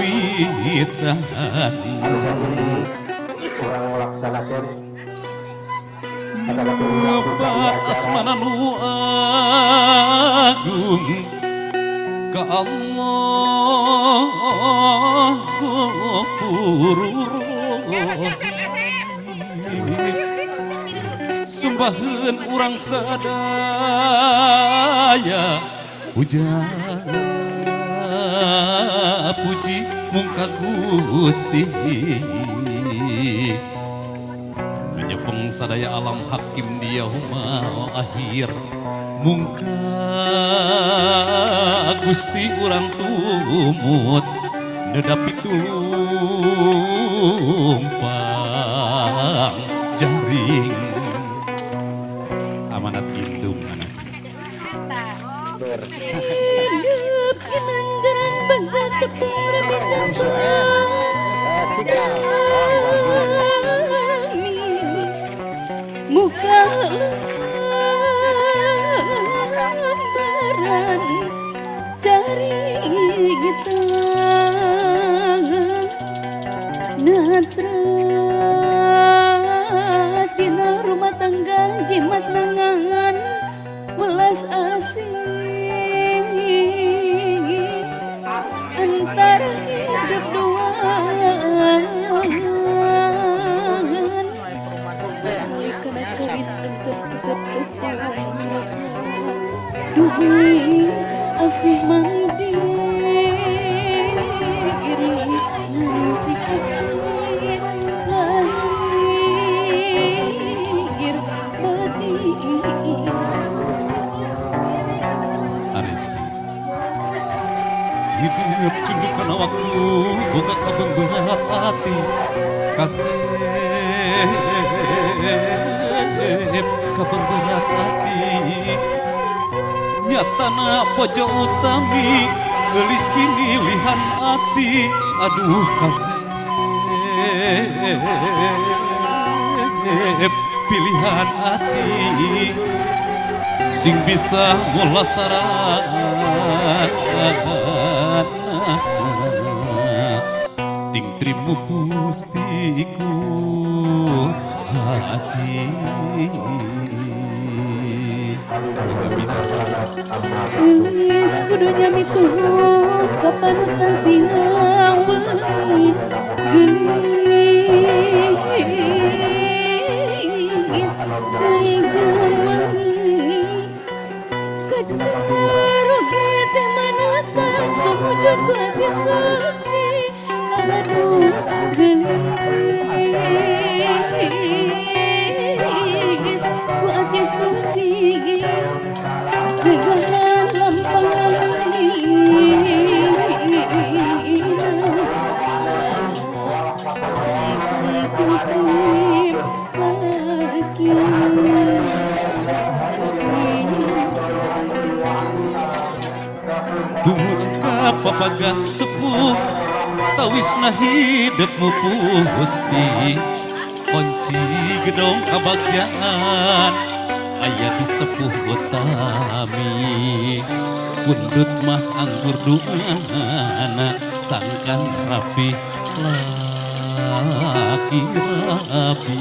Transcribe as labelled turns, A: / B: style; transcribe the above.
A: wiwitan
B: kurang melaksanakan
A: batas mana nu agung ka Allah Ghafurur sembahkeun urang sadaya pujana puji mungka Gusti nyepeng sadaya alam hakim di yaumul akhir mungka Gusti urang tumut nedapi tulumpang jaring amanat indung anak
C: hidup inanjaran banja tepung rabi jambang muka lembaran cari kita natra tina rumah tangga jimat nangan welas asih antara hidup doangan karena kawit tetep rasa duhing asih mandi iri nganci kasih lahir batin
A: Arizki hidup cunduk kana waktu boga kabengberat hati kasih kabengberat hati nyatana pojo utami gelis pinilihan hati aduh kasih pilihan hati sing bisa mulasaran ting trimu pustiku kasih
C: Gelis kudunya mituh kapanutan singang wengi gelis senjang wengi kacaroge teh manatan sumujud hati suci aduh gelis ku hati suci cegahan lampang
A: tumut ka papagat sepuh tawisna hidupmu pusti kunci gedong kabagjaan aya di sepuh utami pundut mah anggur duana sangkan rapi laki rapi